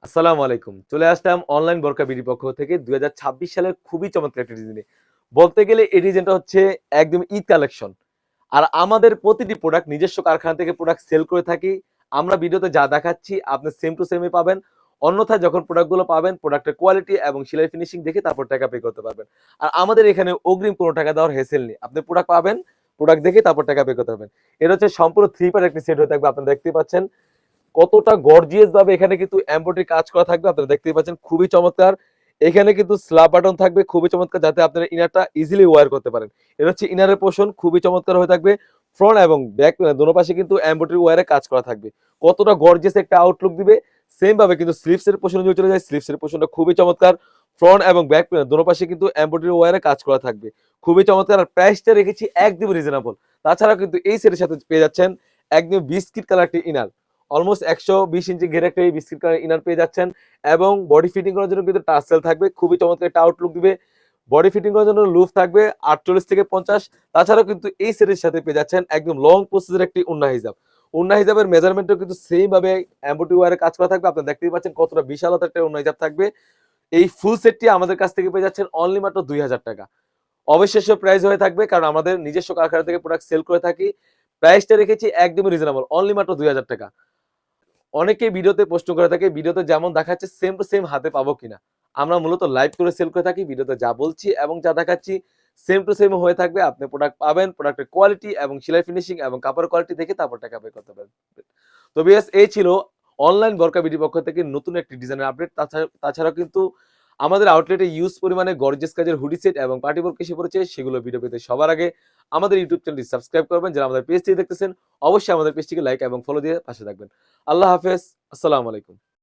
আসসালামু আলাইকুম। চলে আসলাম অনলাইন বোরকা বিডি পক্ষ থেকে ২০২৬ সালের খুবই চমৎকার একটা ডিজাইন নিয়ে। বলতে গেলে এই ডিজাইনটা হচ্ছে একদম ঈদ কালেকশন। আর আমাদের প্রতিটি প্রোডাক্ট নিজস্ব কারখানা থেকে প্রোডাক্ট সেল করে থাকি। আমরা ভিডিওতে যা দেখাচ্ছি আপনি সেম টু সেমই পাবেন। অন্যথায় যখন প্রোডাক্টগুলো পাবেন, প্রোডাক্টের কোয়ালিটি এবং সেলাই ফিনিশিং দেখে তারপর টাকা পে করতে পারবেন। আর আমাদের এখানে অগ্রিম কোনো টাকা দেওয়ার হেসেল নেই। আপনি প্রোডাক্ট পাবেন, প্রোডাক্ট দেখে তারপর টাকা পে করতে পারবেন। এটা হচ্ছে সম্পূর্ণ 3 পার্ট একটি সেট হয়ে থাকবে। আপনারা দেখতেই পাচ্ছেন। কতটা গর্জিয়াস ভাবে এখানে কিন্তু এমব্রয়ডারি কাজ করা থাকবে। আপনারা দেখতেই পাচ্ছেন খুবই চমৎকার। এখানে কিন্তু স্ল্যাব বাটন থাকবে খুবই চমৎকার, যাতে আপনারা ইনারটা ইজিলি ওয়্যার করতে পারেন। এটা হচ্ছে ইনারের পোরশন, খুবই চমৎকার হয়ে থাকবে। ফ্রন্ট এবং ব্যাক দোনো পাশে কিন্তু এমব্রয়ডারি ওয়্যারে কাজ করা থাকবে। কতটা গর্জিয়াস একটা আউটলুক দিবে। সেম ভাবে কিন্তু স্লিভস এর পোরশনে যদি চলে যায়, স্লিভস এর পোরশনটা খুবই চমৎকার। ফ্রন্ট এবং ব্যাক দোনো পাশে কিন্তু এমব্রয়ডারি ওয়্যারে কাজ করা থাকবে। খুবই চমৎকার। আর প্রাইসটা রেখেছি একদম রিজনেবল। তাছাড়া কিন্তু এই সেটের সাথে পেয়ে যাচ্ছেন একদম বিস্কিট কালার একটি ইনার। অলমোস্ট 120 ইঞ্চি ঘের একটা এই বিস্কিট কালার ইনার পেয়ে যাচ্ছেন, এবং বডি ফিটিং করার জন্য কিন্তু টার্সেল থাকবে, খুবই চমৎকার একটা আউটলুক দিবে। বডি ফিটিং করার জন্য লুপ থাকবে 48 থেকে 50। তাছাড়াও কিন্তু এই সেটের সাথে পেয়ে যাচ্ছেন একদম লং প্রসেসের একটি উন্না হিজাব। উন্না হিজাবের মেজারমেন্টও কিন্তু সেম ভাবে এমব্রয়ডারি ওয়্যারে কাজ করা থাকবে। আপনারা দেখতেই পাচ্ছেন কতটা বিশালতা একটা উন্না হিজাব থাকবে। এই ফুল সেটটি আমাদের কাছ থেকে পেয়ে যাচ্ছেন অনলি মাত্র 2000 টাকা। অবিশ্বাস্য প্রাইস হয়ে থাকবে, কারণ আমাদের নিজস্ব কারখানা থেকে প্রোডাক্ট সেল করে থাকি। প্রাইসটা রেখেছি একদমই রিজনেবল, অনলি মাত্র 2000 টাকা। অনেকেই ভিডিওতে প্রশ্ন করে থাকে ভিডিওতে যেমন দেখাচ্ছে সেম টু সেম হাতে পাবো কিনা। আমরা মূলত লাইভ করে সেল করে থাকি। ভিডিওতে যা বলছি এবং যা দেখাচ্ছি সেম টু সেম হয়ে থাকবে। আপনি প্রোডাক্ট পাবেন, প্রোডাক্টের কোয়ালিটি এবং সেলাই ফিনিশিং এবং কাপড়ের কোয়ালিটি দেখে তারপর টাকা পে করতে পারবেন। তো ভিউয়ার্স, এই ছিল অনলাইন বোরকা বিডি পক্ষ থেকে নতুন একটি ডিজাইনের আপডেট। তাছাড়াও কিন্তু আমাদের আউটলেটে ইউজ পরিমাণে গর্জিয়াস কাজের হুডি সেট এবং পার্টি বোরকা এসে পড়েছে। সেগুলো ভিডিও পেতে সবার আগে আমাদের ইউটিউব চ্যানেলটি সাবস্ক্রাইব করবেন। যারা আমাদের পেজটি দেখতেছেন অবশ্যই আমাদের পেজটিকে লাইক এবং ফলো দিয়ে পাশে থাকবেন। আল্লাহ হাফেজ। আসসালামু আলাইকুম।